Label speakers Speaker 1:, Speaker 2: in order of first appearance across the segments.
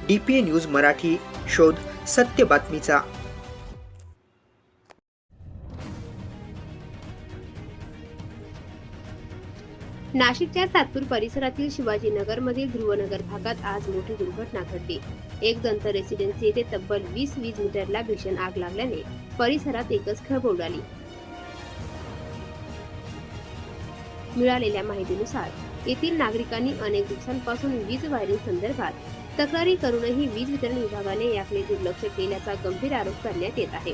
Speaker 1: DPA news Marathi, शोध सत्य बातमीचा.
Speaker 2: नाशिकच्या सातपूर परिसरातील शिवाजीनगरमधील ध्रुवनगर भागात आज मोठी दुर्घटना घडली. एक दंत रेसिडेन्सी येथे तब्बल 20 मीटरला भीषण आग लागल्याने परिसरात एकच खळबळ उडाली. मिळालेल्या माहितीनुसार येथील नागरिकांनी अनेक दिवसांपासून वीज वायरिंग संदर्भात तक्रारी करूनही वीज वितरण विभागाने याकडे दुर्लक्ष केल्याचा गंभीर आरोप करण्यात येत आहे.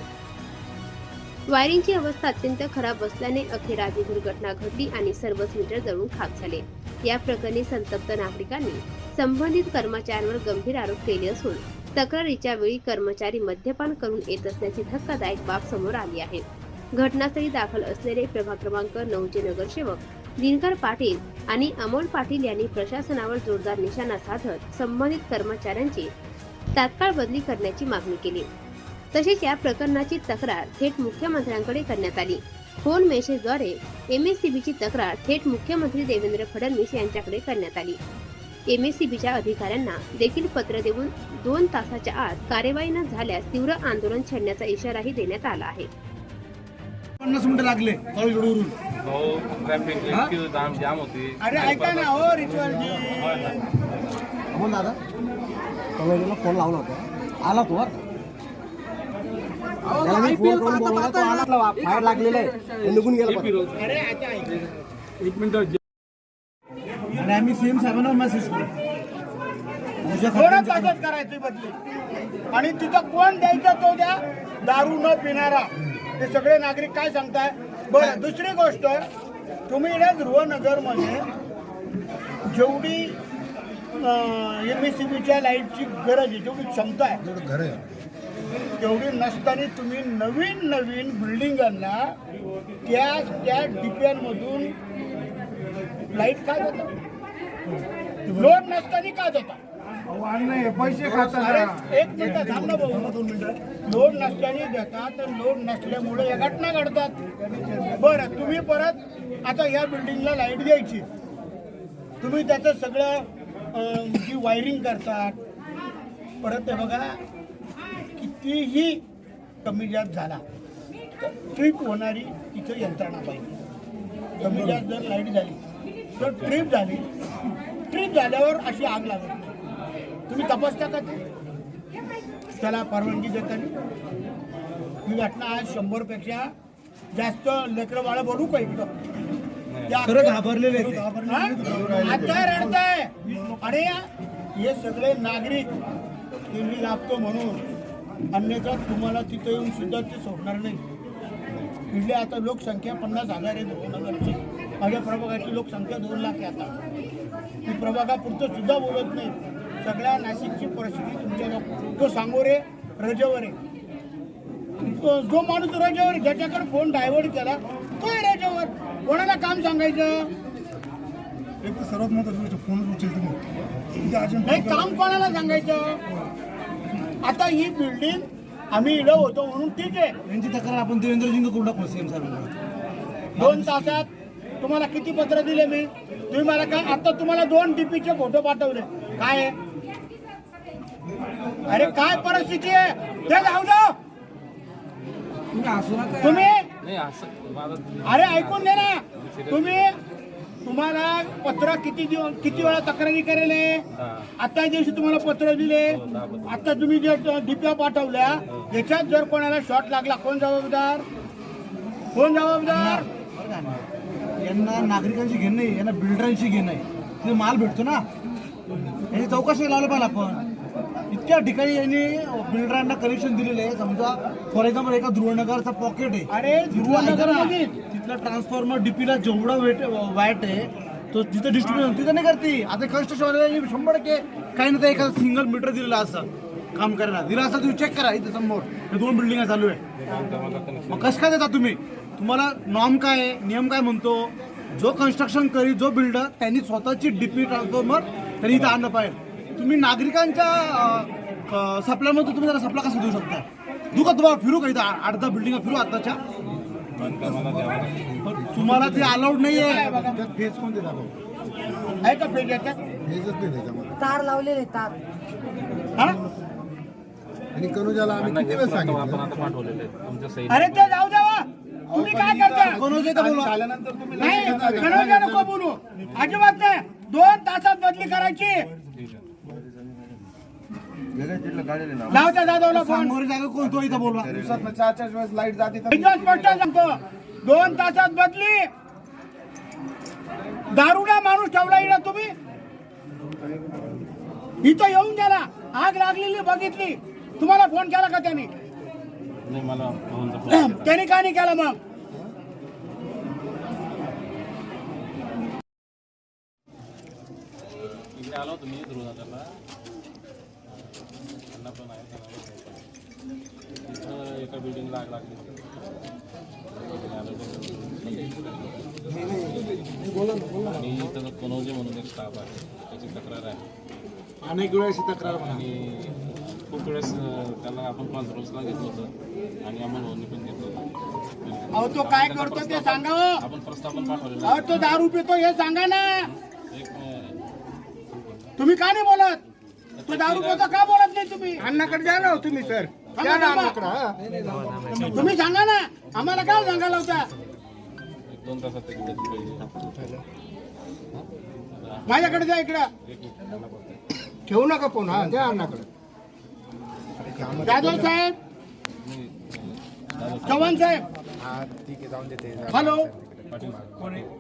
Speaker 2: वायरिंगची अवस्था अत्यंत खराब असल्याने अखेर ही दुर्घटना घडली आणि सर्वच मीटर जळून खाक झाले. या प्रकरणी संतप्त नागरिकांनी संबंधित कर्मचाऱ्यांवर गंभीर आरोप केले असून तक्रारीच्या वेळी कर्मचारी मद्यपान करून येत असल्याची धक्कादायक बाब समोर आली आहे. घटनास्थळी दाखल असलेले प्रभाग क्रमांक 9चे नगरसेवक दिनकर पाटील आणि अमोल पाटील यांनी प्रशासनावर जोरदार निशाणा साधत संबंधित कर्मचाऱ्यांची तात्काळ बदली करण्याची मागणी केली. तसेच या प्रकरणाची तक्रार थेट मुख्यमंत्र्यांकडे करण्यात आली. फोन मेसेजद्वारे MSCBची तक्रार थेट मुख्यमंत्री देवेंद्र फडणवीस यांच्याकडे करण्यात आली. MSCBच्या अधिकाऱ्यांना देखील पत्र देऊन 2 तासाच्या आत कार्यवाही न झाल्यास तीव्र आंदोलन छेडण्याचा इशाराही देण्यात आला आहे.
Speaker 3: 50 मिनिटं लागले कॉलेजवरून.
Speaker 4: ट्रॅफिक जाम होती.
Speaker 3: अरे ऐका ना हो रिच्युअलजी. हो दादा कॉलेजला फोन लावला होता, आला तो त्याला मी फोन करून बोलला तो आला, बाहेर लागलेला आहे, निघून गेला. अरे आता एक मिनिट. आणि आम्ही सीएम साहेबांना मेसेज केला कोणाच करायची बदली आणि तिथं कोण द्यायचा तो द्या, दारू न पिणारा. ते सगळे नागरिक काय सांगताय. बरं दुसरी गोष्ट, तुम्ही इकडे ध्रुवनगरमध्ये जेवढी MSCBच्या लाईटची गरज आहे, जेवढी क्षमता आहे, तेवढी नसताना तुम्ही नवीन बिल्डिंगांना त्या डिप्यांमधून लाईट काय देता? लोड नसताना काय देता? पैसे खातात. एक मिनिट थांब ना भाऊ, 2 मिनिटं. लोड नसताना देतात, तर लोड नसल्यामुळे या घटना घडतात. बरं तुम्ही परत आता या बिल्डिंगला लाईट द्यायची, तुम्ही त्याचं सगळं जी वायरिंग करतात, परत ते बघा कितीही कमी जास्त झाला तर ट्रिप होणारी तिथं यंत्रणा पाहिजे. कमी जास्त जर लाईट झाली तर ट्रिप झाली, ट्रिप झाल्यावर अशी आग लागत नाही. तुम्ही तपासता का ते? त्याला परवानगी देताना ही घटना आज 100पेक्षा जास्त लेकरं बाळा बडू का इकडं घाबरलेले आता रडताय. अरे हे सगळे नागरिक तुम्ही लागतो म्हणून, अन्यथा तुम्हाला तिथे येऊन सुद्धा ते सोडणार नाही. इथली आता लोकसंख्या 50,000 आहे ध्रुवनगरची. माझ्या प्रभागाची लोकसंख्या 2 लाख आहे. आता मी प्रभागापुरतं सुद्धा बोलत नाही. सगळ्या नाशिकची परिस्थिती तुमच्या तो सांगोरे रजेवर आहे. जो माणूस रजेवर, ज्याच्याकडे फोन डायव्हर्ट केला तो रजेवर. कोणाला काम सांगायचं? एक सर्वात महत्वाचं फोन नाही, काम कोणाला सांगायचं? आता ही बिल्डिंग आम्ही इडं होतो म्हणून ठीक आहे, यांची तक्रार आपण देवेंद्रजींना करून टाकू. सीएम साहेबांना 2 तासात तुम्हाला किती पत्र दिले मी? तुम्ही मला काय आता तुम्हाला 2 DPचे फोटो पाठवले. काय आहे? अरे काय परिस्थिती आहे ते जाऊ द्या तुम्ही. अरे ऐकून घे ना. तुम्हाला पत्र किती वेळा तक्रारी करेल? आता दिवशी तुम्हाला पत्र दिले, आता तुम्ही जे DP पाठवल्या याच्यात जर कोणाला शॉर्ट लागला कोण जबाबदार? यांना नागरिकांची घेणं नाही, यांना बिल्डरांची घेणं आहे. ते माल भेटतो ना, याची चौकशी लावलं पाहिजे आपण. इतक्या ठिकाणी यांनी बिल्डरांना कनेक्शन दिलेले आहे. समजा फॉर एक्झाम्पल एका ध्रुवनगरचा पॉकेट आहे, अरे ध्रुवनगर तिथला ट्रान्सफॉर्मर DPला जेवढा वाईट आहे तो जिथं डिस्ट्रीब्युशन तिथं नाही करते. आता कन्स्ट्रक्शन 100% काही ना एखादा सिंगल मीटर दिलेला असं काम करायला दिला असं तुम्ही चेक करा. इथे समोर हे 2 बिल्डिंग चालू आहे. मग कसं काय देता तुम्ही? तुम्हाला नॉर्म काय आहे, नियम काय म्हणतो? जो कन्स्ट्रक्शन करी, जो बिल्डर त्यांनी स्वतःची DP ट्रान्सफॉर्मर त्यांनी इथं आणलं पाहिजे. तुम्ही नागरिकांच्या सप्लायमध्ये तुम्ही जरा सप्लाय कसं देऊ शकता? दुका तुम्हाला फिरू का इथं 8-10 बिल्डिंग फिरू आताच्या? तुम्हाला ते अलाउड नाही आहे. फेज कोणते दाखव आहे का? फेज याच्यात फेजच नाही त्याच्यामध्ये तार लावलेले तार हा
Speaker 5: आणि कनुजाला आम्ही
Speaker 4: अण्णा,
Speaker 5: किती
Speaker 4: हे
Speaker 5: वेळ
Speaker 4: प्रस्ताव
Speaker 5: सांगितलं
Speaker 4: आपण आता पाठवलेले आहेत. तुमच्या सही
Speaker 3: अरे ते जाऊ द्यावा तुम्ही काय करता
Speaker 5: कनुजा बोलवा झाल्यानंतर तुम्ही
Speaker 3: नाही कनोजा नको बोलू अजिबात नाही 2 तासात बदली करायची लावता जाधवला फोन
Speaker 5: जागा कोण तो इथं बोलवा दिवसात 4 वेळेस लाईट जाते तर
Speaker 3: इथं स्पष्ट सांगतो 2 तासात बदली दारुडा माणूस ठेवला इकडे तुम्ही इथं येऊन गेला आग लागलेली बघितली तुम्हाला फोन केला का त्यांनी
Speaker 4: नाही, मला भाऊंचा फोन
Speaker 3: त्यांनी का नाही केला मग
Speaker 4: इकडे आलो होतो मी ध्रुवनाथला. अण्णा पण आहे, इथं एका बिल्डिंगला आग लागली होती. आणि इथं कनौजे म्हणून एक स्टाफ आहे, त्याची तक्रार आहे.
Speaker 5: अनेक वेळेस ही तक्रार
Speaker 4: आणि खूप वेळेस त्याला आपण कॉन्फरन्सला घेतलं होतं आणि अंमलबजावणी पण घेतलं होतं.
Speaker 3: अहो तो काय करतो ते सांगा हो.
Speaker 4: आपण प्रस्ताव पण पाठवलेला
Speaker 3: अहो तो दारू पितो हे सांगा ना
Speaker 4: आहे. एक
Speaker 3: तुम्ही का नाही बोलत तो दारू पितो का बोलत नाही तुम्ही
Speaker 5: अण्णाकडे द्या ना हो तुम्ही सर द्या ना अण्णाकडे हा.
Speaker 3: तुम्ही सांगा ना आम्हाला काय सांगायला होता
Speaker 4: 1-2 तासात त्याची बदली पाहिजे.
Speaker 3: माझ्याकडे द्या इकडं
Speaker 4: एक मिनिट, त्यांना बोलतोय.
Speaker 5: ठेवू नका फोन हा द्या अण्णाकडे
Speaker 3: जाधव साहेब
Speaker 4: नाही,
Speaker 3: चव्हाण साहेब
Speaker 5: हा ठीक आहे जाऊन देते
Speaker 3: हॅलो
Speaker 4: पाटील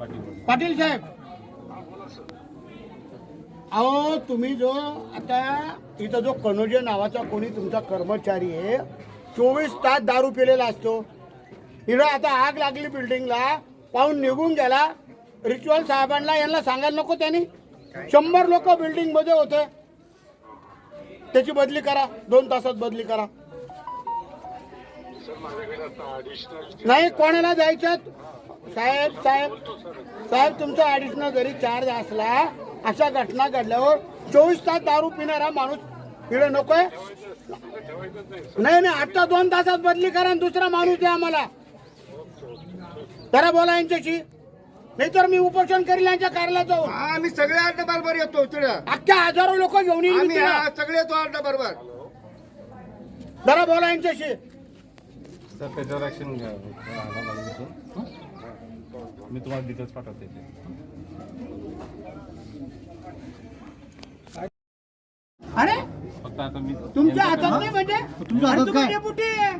Speaker 4: पाटील
Speaker 3: पाटील साहेब अहो तुम्ही जो आता इथं जो कनोजे नावाचा कोणी तुमचा कर्मचारी आहे 24 तास दारू पिलेला असतो इकडं आता आग लागली बिल्डिंगला पाहून निघून गेला रिच्युअल साहेबांना यांना सांगायला नको त्यांनी 100 लोक बिल्डिंग मध्ये होते त्याची बदली करा 2 तासात बदली करा नाही कोणाला जायचं साहेब साहेब साहेब तुमचा ऍडिशनल जरी चार्ज असला अशा घटना घडल्यावर 24 तास दारू पिणारा माणूस इकडे नकोय नाही नाही आता 2 तासात बदली करा आणि दुसरा माणूस द्या आम्हाला जरा बोला यांच्याशी नाहीतर मी उपोषण करेल यांच्या कार्यालयात जाऊन
Speaker 5: हा आम्ही सगळे अड्डा बरोबर येतो तिकडं
Speaker 3: अख्ख्या हजारो लोक घेऊन येईल मी
Speaker 5: आम्ही
Speaker 3: तिला.
Speaker 5: हा, सगळे येतो अड्डा बरोबर
Speaker 3: जरा बोला यांच्याशी
Speaker 4: सर त्याच्यावर ऍक्शन घ्या. मी तुम्हाला डिटेल्स पाठवते ते.
Speaker 3: अरे
Speaker 4: फक्त आता मी
Speaker 3: तुमच्या हातात नाही म्हणजे
Speaker 5: तुमच्या हातात
Speaker 3: अरे तुम्ही
Speaker 5: काय?
Speaker 3: डेपुटी आहे.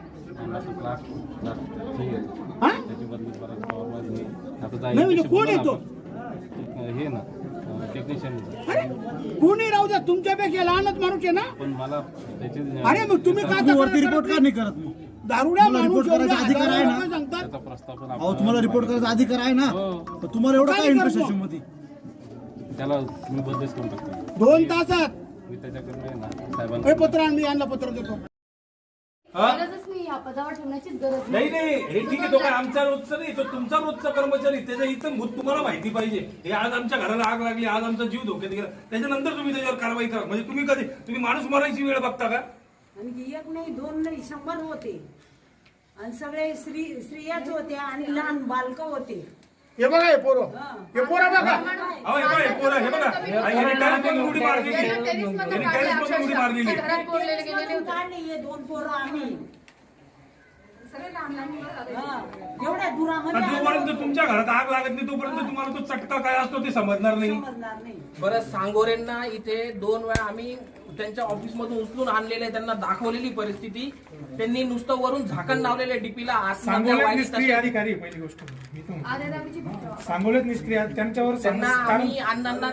Speaker 4: ठीक आहे,
Speaker 3: हा?
Speaker 4: त्याची बदली परत नॉर्मल नाही. आता
Speaker 3: नाही म्हणजे
Speaker 4: जाईल
Speaker 3: कोण येतो
Speaker 4: हे ना टेक्निशियन.
Speaker 3: अरे कोणी राहू द्या तुमच्यापेक्षा लहानच माणूस आहे ना
Speaker 4: पण मला त्याची
Speaker 3: अरे मग तुम्ही का
Speaker 5: वरती रिपोर्ट का नाही करत मग
Speaker 3: दारुड्या
Speaker 5: तुम्हाला
Speaker 3: माणूस
Speaker 5: report करायचा
Speaker 3: एवढे
Speaker 5: अधिकार आहे ना?
Speaker 3: हजारो लोकं सांगतात
Speaker 4: त्याचा प्रस्ताव पण
Speaker 5: अहो तुम्हाला रिपोर्ट करायचा अधिकार आहे ना
Speaker 4: हो.
Speaker 5: तर तुम्हाला एवढं
Speaker 3: काय
Speaker 5: काय इंटरेस्ट
Speaker 3: करतो?
Speaker 5: आहे मध्ये
Speaker 4: त्याला मी बदलीच करून टाकतो.
Speaker 3: 2 तासात
Speaker 4: मी त्याच्याकडे आहे ना
Speaker 3: हे
Speaker 4: साहेबांना
Speaker 3: पत्र आण, मी यांना पत्र देतो
Speaker 6: गरजच नाही या पदावर ठेवण्याचीच गरज
Speaker 7: नाही नाही हे ठीक आहे तो काय आमचा रोजचा नाही तो तुमचा रोजचा कर्मचारी त्याच्या इथं भूत तुम्हाला माहिती पाहिजे हे आज आमच्या घराला आग लागली आज आमचा जीव धोक्यात गेला त्याच्यानंतर तुम्ही त्याच्यावर कारवाई करा म्हणजे तुम्ही माणूस मारायची वेळ बघता का
Speaker 8: आणि 1 नाही 2 नाही 100 होते आणि सगळे स्त्रियाच होत्या आणि लहान बालक होते
Speaker 3: हे बघा हे पोरं बघा
Speaker 7: अहो, हे बघा, हे पोरं, हे बघा याने टेरेसमधून उडी मारलेली याने टेरेसमधून उडी मारलेली
Speaker 8: काढले हे 2 पोरं आम्ही हा, एवढ्या दुरामध्ये
Speaker 7: आणि जोपर्यंत तुमच्या घरात आग लागत नाही तोपर्यंत तुम्हाला तो चटका काय असतो ते समजणार नाही
Speaker 8: समजणार नाही
Speaker 9: बरं सांगोरेंना इथे 2 वेळा आम्ही त्यांच्या ऑफिस मधून उचलून आणलेले त्यांना दाखवलेली परिस्थिती त्यांनी नुसतं वरून झाकण लावलेले डीपीला
Speaker 10: सांगोल्यात निष्क्रिय अधिकारी पहिली गोष्ट मी सांगोल्यात निष्क्रिय त्यांच्यावर
Speaker 9: त्यांना आम्ही अण्णांना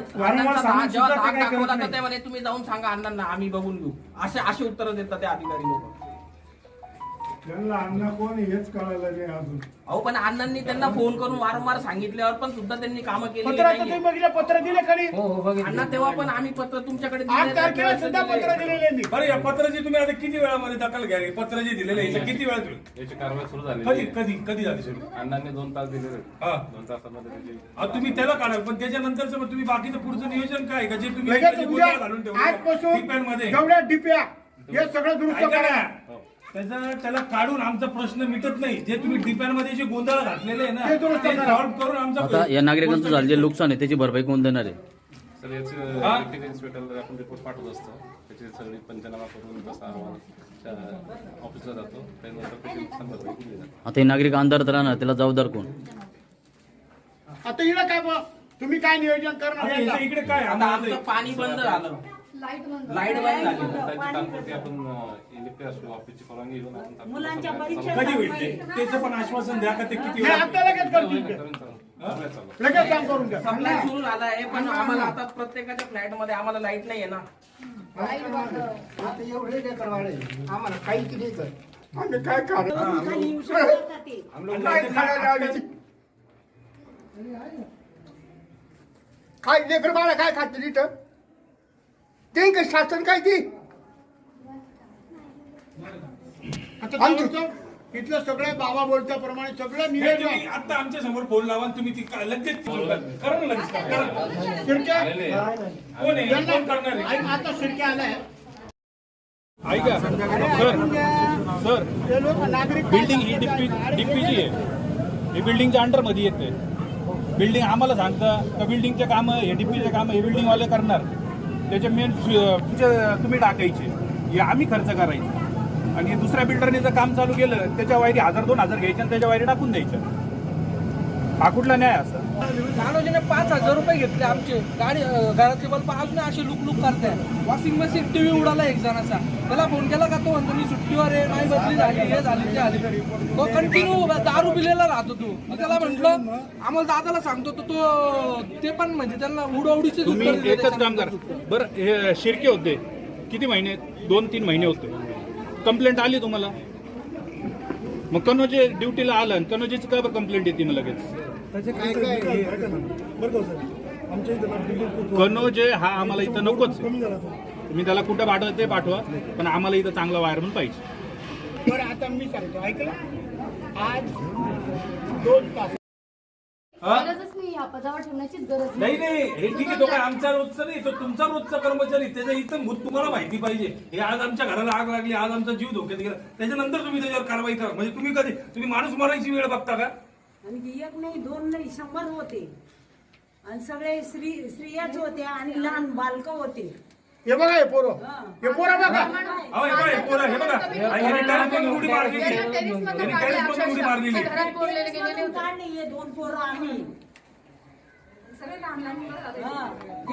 Speaker 10: सांगून
Speaker 9: जेव्हा
Speaker 10: सुद्धा ते
Speaker 9: धाक
Speaker 10: काय करत
Speaker 9: दाखवला तर
Speaker 10: नाही.
Speaker 9: ते म्हणे तुम्ही जाऊन सांगा अण्णांना आम्ही बघून घेऊ असे उत्तर देतात ते अधिकारी लोक
Speaker 10: त्यांना अण्णा कोण हेच कळायला नाही अजून
Speaker 9: अहो पण अण्णांनी त्यांना फोन करून वारंवार सांगितल्यावर पण सुद्धा त्यांनी कामं केली
Speaker 3: पत्राचं तुम्ही बघितलं पत्र दिले कधी
Speaker 9: अण्णा तेव्हा पण आम्ही पत्र तुमच्याकडे
Speaker 3: 8
Speaker 9: दिलेलं
Speaker 3: तारखेला
Speaker 9: आहे.
Speaker 3: सुद्धा पत्र दिलेले मी
Speaker 7: बरं या पत्राची तुम्ही आता किती वेळामध्ये दखल घ्या पत्र जे दिलेलं आहे याची किती वेळा तुम्ही
Speaker 4: याची कारवाई सुरू झाली
Speaker 7: कधी कधी कधी झाली सुरू
Speaker 4: अण्णांनी 2 तास दिलेले
Speaker 7: हा
Speaker 4: 2 तासामध्ये त्याची
Speaker 7: अहो, तुम्ही त्याला काढा पण त्याच्यानंतरच मग तुम्ही बाकीचं पुढचं नियोजन काय का जे तुम्ही
Speaker 3: लगेच
Speaker 7: त्याची
Speaker 3: उद्या
Speaker 7: गोंधळ घालून ठेवलं
Speaker 3: आजपासून
Speaker 7: डिपेंडमध्ये
Speaker 3: जेवढ्या डिप्या हे सगळं दुरुस्त
Speaker 7: ऐका
Speaker 3: करा
Speaker 7: ना, त्याला काढून आमचा प्रश्न मिटत नाही जे तुम्ही डिपेंडमध्ये जे गोंधळ घातलेले आहे ना
Speaker 3: ते दुरुस्त
Speaker 7: ते
Speaker 3: करा.
Speaker 7: सॉल्व्ह करून आमचा
Speaker 11: आता या नागरिकांचं झालेलं नुकसान आहे त्याची भरपाई कोण देणार आहे?
Speaker 4: सर याचं इन्स्पेक्टरला आपण रिपोर्ट पाठवत असतो त्याची सगळी पंचनामा करून तसा अहवाल ऑफिसला जातो. त्यानंतर त्याची नुकसान भरपाई केली जाते.
Speaker 11: आता हे नागरिक अंधारात राहणार, त्याला जबाबदार कोण?
Speaker 3: आता इकडे काय बा तुम्ही काय नियोजन
Speaker 7: आता
Speaker 3: करणार
Speaker 7: याचं इकडे काय
Speaker 9: आता आमचं पाणी बंद झालं,
Speaker 6: लाईट बंद
Speaker 9: लाईट बंद झाली.
Speaker 4: त्याची तात्पुरती आपण इलेक्ट्रिक ऑफिसची परवानगी घेऊन आपण
Speaker 8: मुलांच्या परीक्षा
Speaker 7: कधी होईल ते? त्याचं पण आश्वासन द्या का ते किती
Speaker 3: नाही,
Speaker 7: वेळा?
Speaker 3: आता लगेच करतील ते. लगेच काम करून घ्या.
Speaker 9: सप्लाय सुरू झाला आहे, पण आम्हाला आता प्रत्येकाच्या फ्लॅट मध्ये आम्हाला लाईट नाही आहे ना.
Speaker 5: आता एवढे काय करवाडे आम्हाला काही नाही कर आम्ही काय
Speaker 8: खाली येऊ शकतात का ते?
Speaker 5: काय लेकर बाळा काय खातील इथं ते काय शासन काय ती
Speaker 3: आता काय होतं? इथलं सगळं बाबा बोलत्याप्रमाणे सगळं
Speaker 7: नाही,
Speaker 3: नियोजन
Speaker 7: तुम्ही आता आमच्या समोर फोन लावा आणि तुम्ही ती काय लगेच करा ना, लगेच करा.
Speaker 3: शिर्क्या
Speaker 7: कोण आहे? कोण करणार आहे?
Speaker 3: ऐक, आता शिर्क्या आलाय
Speaker 7: ऐका सर
Speaker 3: ते लोक नागरिक
Speaker 7: बिल्डिंग ही डीपीजी आहे. हे बिल्डिंगच्या अंडरमध्ये येते. बिल्डिंग आम्हाला सांगतं का बिल्डिंगचे कामं हे डीपीचे कामं हे बिल्डिंगवाले करणार. त्याचे मेन तुम्ही टाकायचे, हे आम्ही खर्च करायचे. आणि दुसऱ्या बिल्डरने जर काम चालू केलं त्याच्या वायरी 1000-2000 घ्यायच्या आणि त्याच्या वायरी टाकून द्यायच्या. हा कुठला न्याय असा?
Speaker 9: मानवजीने 5000 रुपये घेतले आमचे. गाडी घरातले बल्ब अजून असे लुक करताय. वॉशिंग मशीन टीव्ही उडाला एक जणाचा. त्याला फोन केला का तो म्हणतो मी सुट्टीवर आहे, नाही बदली झाली, हे झाली ते झाली. तो कंटिन्यू दारू पिलेला राहतो तू. मी त्याला म्हटलं आम्हाला दादाला सांगतो तो ते पण म्हणजे त्यांना उडवडीचे
Speaker 7: तुम्ही एकच काम करा बरं. हे शिर्के होते किती महिने? 2-3 महिने होते. कंप्लेंट आली तुम्हाला? मग कनोजे ड्युटीला आलं आणि कनोजेची का कंप्लेंट येते मग लगेच? कनोजे हा आम्हाला इथं नकोच आहे. तुम्ही त्याला कुठं पाठवा ते पाठवा, पण आम्हाला इथं चांगला वायरमन पाहिजे.
Speaker 3: बरं आता मी सांगतो ऐकलं. आज 2 तास
Speaker 6: गरजच नाही, या पदावर ठेवण्याचीच गरज
Speaker 7: नाही नाही, हे ठीक आहे. तो काय आमचा रोजचा नाही, तो तुमचा रोजचा कर्मचारी. त्याचं इथं भूत तुम्हाला माहिती पाहिजे. हे आज आमच्या घराला आग लागली, आज आमचा जीव धोक्यात गेला, त्याच्यानंतर तुम्ही त्याच्यावर कारवाई करा. म्हणजे तुम्ही माणूस मारायची वेळ बघता का?
Speaker 8: आणि एक नाही 2 नाही 100 होते आणि सगळे स्त्रियाच होत्या आणि लहान बालक होते.
Speaker 3: हे बघा हे पोरं बघा.
Speaker 7: अहो, हे बघा, हे पोरं, हे बघा. आणि ह्याने टाळीत पण उडी मारलेली. ह्याने टाळीत पण उडी मारलेली.
Speaker 8: काढले 2 पोरं आम्ही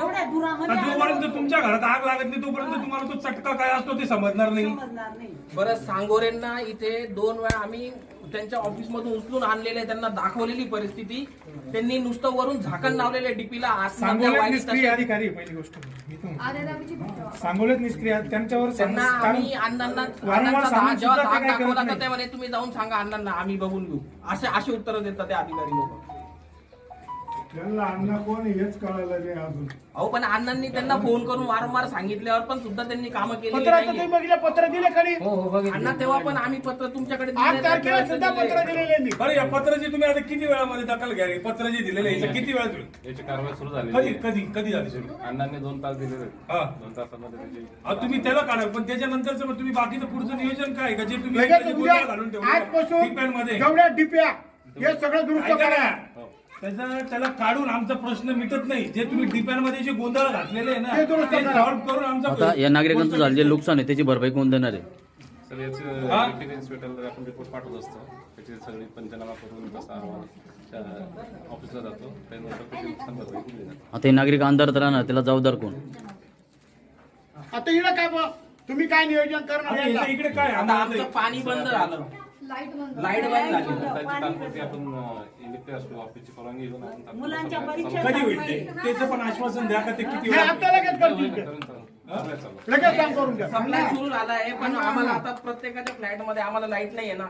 Speaker 8: एवढ्या दुरामध्ये
Speaker 7: जोपर्यंत तुमच्या घरात आग लागत नाही तोपर्यंत तुम्हाला तो चटका काय असतो ते समजणार नाही.
Speaker 8: समजणार नाही.
Speaker 9: बरं, सांगोरेंना इथे 2 वेळा आम्ही त्यांच्या ऑफिसमधून उचलून आणलेले, त्यांना दाखवलेली परिस्थिती. त्यांनी नुसतं वरून झाकण लावलेले डीपीला.
Speaker 10: सांगोल्यात निष्क्रिय अधिकारी आहे पहिली गोष्ट. सांगोल्यात निष्क्रिय त्यांच्यावर
Speaker 9: त्यांना आम्ही अण्णांना जेव्हा धाक दाखवला तर ते म्हणे तुम्ही जाऊन सांगा अण्णांना, आम्ही बघून घेऊ. असे उत्तर देतात ते अधिकारी लोक.
Speaker 5: त्यांना अण्णा कोण हेच कळायला नाही अजून.
Speaker 9: अहो, पण अण्णांनी त्यांना फोन करून वारंवार सांगितल्यावर पण सुद्धा त्यांनी कामं केली
Speaker 3: पत्राचं तुम्ही बघितलं? पत्र दिले कधी?
Speaker 9: अण्णा तेव्हा पण आम्ही पत्र तुमच्याकडे
Speaker 3: 8 तारखेला सुद्धा पत्र दिलेले मी.
Speaker 7: बरं, या पत्राची तुम्ही आता किती वेळामध्ये दखल घ्या? पत्र जे दिलेलं आहे याचं किती वेळा तुम्ही
Speaker 4: याची कारवाई सुरू झाली.
Speaker 7: कधी झाली सुरू?
Speaker 4: अण्णांनी 2 तास दिलेले.
Speaker 7: हा.
Speaker 4: 2 तासामध्ये त्याची
Speaker 7: तुम्ही त्याला काढा, पण त्याच्यानंतरचं मग तुम्ही बाकीचं पुढचं नियोजन काय का जे तुम्ही
Speaker 3: लगेच
Speaker 7: त्याचे
Speaker 3: उद्या
Speaker 7: गोंधळ घालून ठेवले
Speaker 3: आजपासून
Speaker 7: डिपेंडमध्ये?
Speaker 3: जेवढ्या डिप्या हे सगळं दुरुस्त
Speaker 7: ऐका
Speaker 3: करा.
Speaker 7: ना, त्याला काढून आमचा प्रश्न मिटत नाही. जे तुम्ही डिपेंडमध्ये जे गोंधळ घातलेले आहे ना
Speaker 3: ते दुरुस्त
Speaker 7: ते
Speaker 3: करा.
Speaker 7: सॉल्व्ह करून आमचा
Speaker 11: आता या नागरिकांचं झालं जे नुकसान आहे त्याची भरपाई कोण देणार आहे?
Speaker 4: सर याचं इन्स्पेक्टरला आपण रिपोर्ट पाठवत असतो. त्याची सगळी पंचनामा करून तसा अहवाल ऑफिसला जातो. त्यानंतर त्याची नुकसान भरपाई केली जाते.
Speaker 11: आता हे नागरिक अंधारात राहणार, त्याला जबाबदार कोण?
Speaker 3: आता इकडे काय बा तुम्ही काय नियोजन
Speaker 7: आता
Speaker 3: करणार
Speaker 7: याचं इकडे काय
Speaker 9: आता आमचं पाणी बंद झालं,
Speaker 6: लाईट बंद
Speaker 9: लाईट बंद झाली.
Speaker 4: त्याची तात्पुरती आपण इलेक्ट्रिक ऑफिसची परवानगी घेऊन आपण
Speaker 8: मुलांच्या परीक्षा
Speaker 7: कधी होईल ते? त्याचं पण आश्वासन द्या का ते किती
Speaker 3: नाही,
Speaker 7: वेळा?
Speaker 3: आता लगेच करतील ते. लगेच काम करून घ्या.
Speaker 9: सप्लाय सुरू झाला आहे, पण आम्हाला आता प्रत्येकाच्या फ्लॅट मध्ये आम्हाला लाईट नाही आहे ना.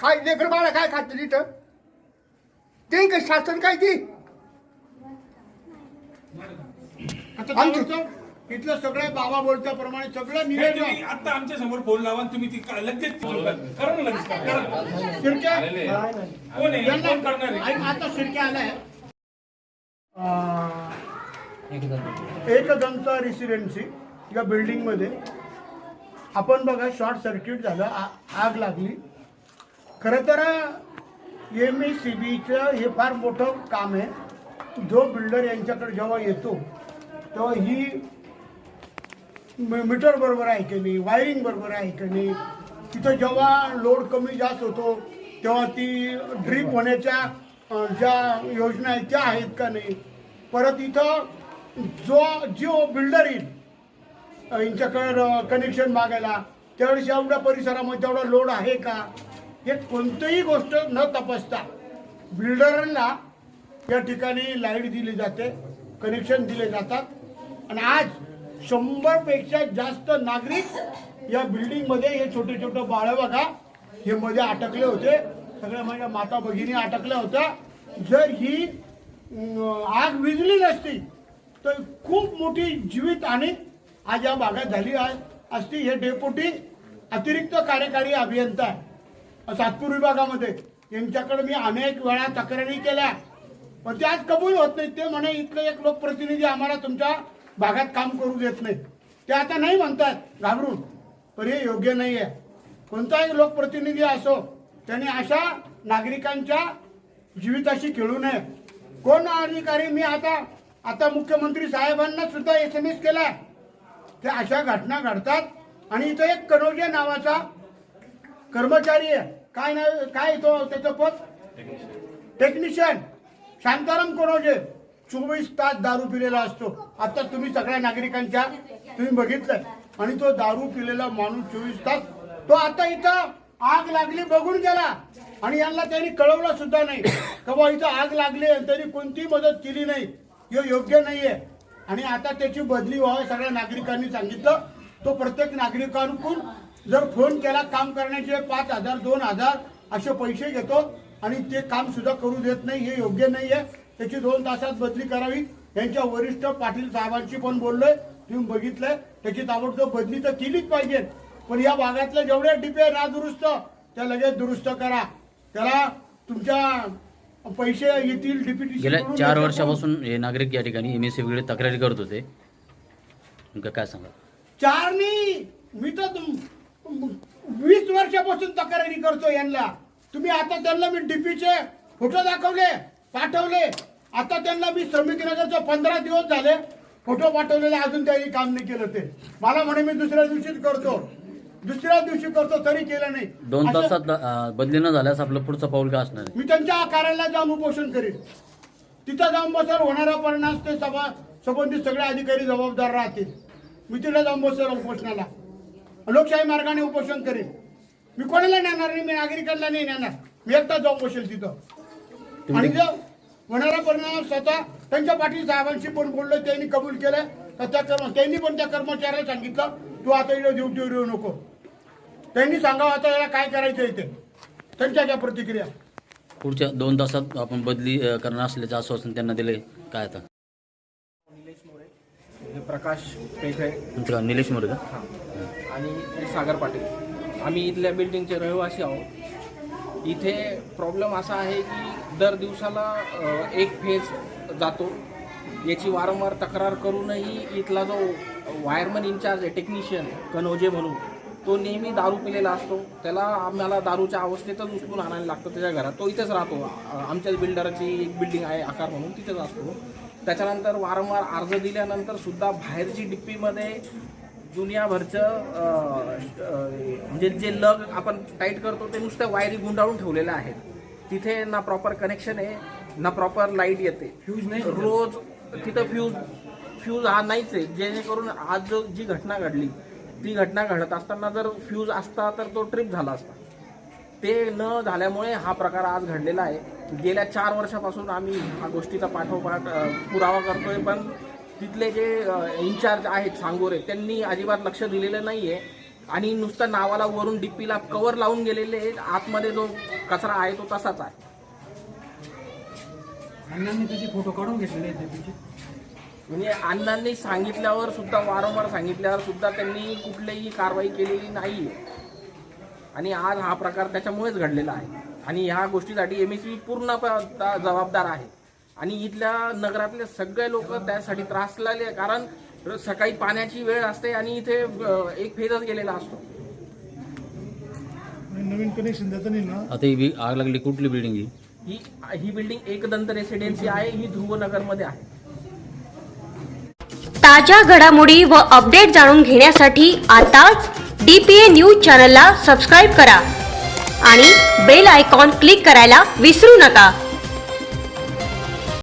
Speaker 5: काय लेकर बाळा काय खातील इथं ते काय शासन काय ती
Speaker 3: आता काय होतं? इथलं सगळं बाबा बोलत्याप्रमाणे सगळं
Speaker 7: नाही,
Speaker 3: नियोजन.
Speaker 7: तुम्ही आता आमच्या समोर फोन लावा आणि तुम्ही ती लगेच करा ना, लगेच करा.
Speaker 3: शिर्क्या
Speaker 7: कोण आहे? कोण करणार आहे?
Speaker 3: ऐक, आता शिर्क्या आलाय. एकदंत रेसिडेन्सी या बिल्डिंगमध्ये आपण बघा शॉर्ट सर्किट झालं, आग लागली. खरं तर MSCBचं हे फार मोठं काम आहे. जो बिल्डर यांच्याकडे जेव्हा येतो तेव्हा ही मीटर बरोबर आहे की नाही, वायरिंग बरोबर आहे की नाही, तिथं जेव्हा लोड कमी जास्त होतो तेव्हा ती ड्रीप होण्याच्या ज्या योजना आहेत त्या आहेत का नाही. परत इथं जो बिल्डर येईल यांच्याकडं कनेक्शन मागायला त्यावेळेस एवढ्या परिसरामध्ये तेवढा लोड आहे का, हे कोणतीही गोष्ट न तपासता बिल्डरांना या ठिकाणी लाईट दिली जाते, कनेक्शन दिले जातात. आणि आज 100पेक्षा जास्त नागरिक या बिल्डिंगमध्ये हे छोटे छोटे बाळ बघा हे मध्ये अटकले होते, सगळ्या माझ्या माता भगिनी अटकल्या होत्या. जर ही आग विझली नसती तर खूप मोठी जीवितहानी आज या भागात झाली असती. हे डेप्युटी अतिरिक्त कार्यकारी अभियंता आहे सातपूर विभागामध्ये, यांच्याकडे मी अनेक वेळा तक्रारी केल्या पण ते आज कबूल होत नाही. ते म्हणे इथले एक लोकप्रतिनिधी आम्हाला तुमच्या भागात काम करू देत नाही. ते आता नाही म्हणतात घाबरून, पण हे योग्य नाही आहे. कोणताही लोकप्रतिनिधी असो त्यांनी अशा नागरिकांच्या जीविताशी खेळू नये. कोण अधिकारी, मी आता मुख्यमंत्री साहेबांना सुद्धा SMS केलाय की अशा घटना घडतात. आणि इथं एक कनोजे नावाचा कर्मचारी आहे, काय तो त्याचं पद टेक्निशियन शांताराम कनोजे, 24 तास दारू पिलेला असतो. आता तुम्ही सगळ्या नागरिकांच्या तुम्ही बघितलंय. आणि तो दारू पिलेला माणूस 24 तास तो आता इथं आग लागली बघून गेला आणि यांना त्यांनी कळवलं सुद्धा नाही का बा इथं आग लागली आणि त्यांनी कोणतीही मदत केली नाही. हे योग्य नाहीये. आणि आता त्याची बदली व्हावी सगळ्या नागरिकांनी सांगितलं. तो प्रत्येक नागरिकांकडून जर फोन केला काम करण्याचे 5,000 2,000 असे पैसे घेतो आणि ते काम सुद्धा करू देत नाही. हे योग्य नाहीये. त्याची 2 तासात बदली करावी. यांच्या वरिष्ठ पाटील साहेबांशी पण बोललोय, तुम्ही बघितलंय. त्याची ताबडतोब बदली तर केलीच पाहिजे. पण या भागातले जेवढे डिपे नादुरुस्त त्या लगेच दुरुस्त करा. त्याला तुमच्या पैसे येतील डिप्युटी.
Speaker 11: गेल्या 4 वर्षापासून हे नागरिक या ठिकाणी MSF कडे तक्रारी करत होते, काय सांगा?
Speaker 3: 4 नाही, मी तर 20 वर्षापासून तक्रारी करतो यांना. तुम्ही आता त्यांना मी डीपीचे फोटो दाखवले पाठवले. आता त्यांना मी श्रमिकनगरचे 15 दिवस झाले फोटो पाठवलेले, अजून त्यांनी काम नाही केलं. ते मला म्हणे मी दुसऱ्या दिवशी करतो तरी केलं नाही.
Speaker 11: 2 तासात बदली न झाल्यास आपलं पुढचं पाऊल काय असणार आहे?
Speaker 3: मी त्यांच्या कार्यालयात जाऊन उपोषण करीन. तिथं जाऊन बसर होणारा परिणाम ते संबंधित सगळे अधिकारी जबाबदार राहतील. मी तिथे जाऊन बसर उपोषणाला लोकशाही मार्गाने उपोषण करीन. मी कोणाला नेणार नाही, मी नागरिकांना नाही नेणार. मी एकटाच जाऊन बसेल तिथं. आणि जर होणारा परिणाम स्वतः त्यांच्या पाटील साहेबांशी पण बोललो, त्यांनी कबूल केलं. त्यांनी पण त्या कर्मचाऱ्याला सांगितलं तू आता इकडे ड्युटीवर येऊ नको. त्यांनी सांगावं आता याला काय करायचं इथे. त्यांच्या ज्या प्रतिक्रिया
Speaker 11: पुढच्या 2 तासात आपण बदली करणार असल्याचं आश्वासन त्यांना दिले. काय आता
Speaker 9: प्रकाश पेठे,
Speaker 11: तुमचं निलेश मोरे का?
Speaker 9: आणि सागर पाटील, आम्ही इथल्या बिल्डिंगचे रहिवासी आहोत. इथे प्रॉब्लेम असा आहे की दर दिवसाला एक फेज जातो. याची वारंवार तक्रार करूनही इथला जो वायरमन इन्चार्ज आहे टेक्निशियन कनोजे म्हणून, तो नेहमी दारू पिलेला असतो. त्याला आम्हाला दारूच्या अवस्थेतच उचलून आणायला लागतं त्याच्या घरात. तो इथेच राहतो. आमच्याच बिल्डरची एक बिल्डिंग आहे आकार म्हणून, तिथेच असतो. त्याच्यानंतर वारंवार अर्ज दिल्यानंतर सुद्धा बाहेरची डिप्पीमध्ये दुनियाभरचं म्हणजे जे लग आपण टाईट करतो ते नुसत्या वायरी गुंडाळून ठेवलेल्या आहेत. तिथे ना प्रॉपर कनेक्शन आहे ना प्रॉपर लाईट येते. फ्यूज नाही, रोज तिथं फ्यूज हा नाहीच आहे. जेणेकरून आज जी घटना घडली ती घटना घडत असताना जर फ्यूज असता तर तो ट्रिप झाला असता. ते न झाल्यामुळे हा प्रकार आज घडलेला आहे. गेल्या 4 वर्षापासून आम्ही ह्या गोष्टीचा पाठोपाठ पुरावा करतोय, पण तिथले जे इन्चार्ज आहेत सांगोरे त्यांनी अजिबात लक्ष दिलेलं नाही आहे. आणि नुसतं नावाला वरून डिप्पीला कवर लावून गेलेले आहेत. आतमध्ये जो कचरा आहे तो तसाच आहे.
Speaker 10: अण्णांनी त्याचे फोटो काढून घेतलेले आहेत.
Speaker 9: म्हणजे अण्णांनी सांगितल्यावर सुद्धा, वारंवार सांगितल्यावर सुद्धा त्यांनी कुठलीही कारवाई केलेली नाही आहे. आणि आज हा प्रकार त्याच्यामुळेच घडलेला आहे. आणि ह्या गोष्टीसाठी MSV पूर्ण जबाबदार आहे. आणि इथल्या नगरातले सगळे लोक त्यासाठी त्रासलेले, कारण सकाळी पाण्याची वेळ असते आणि इथे एक फेजच गेलेला असतो.
Speaker 10: नवीन कनेक्शन देताना ना
Speaker 11: आता ही आग लागली कुठली बिल्डिंग ही?
Speaker 9: ही बिल्डिंग एकदंत रेसिडेन्सी आहे, ही ध्रुवनगरमध्ये आहे.
Speaker 12: ताज्या घडामोडी व अपडेट जाणून घेण्यासाठी आताच DPA न्यूज चॅनलला सबस्क्राईब करा आणि बेल आयकॉन क्लिक करायला विसरू नका.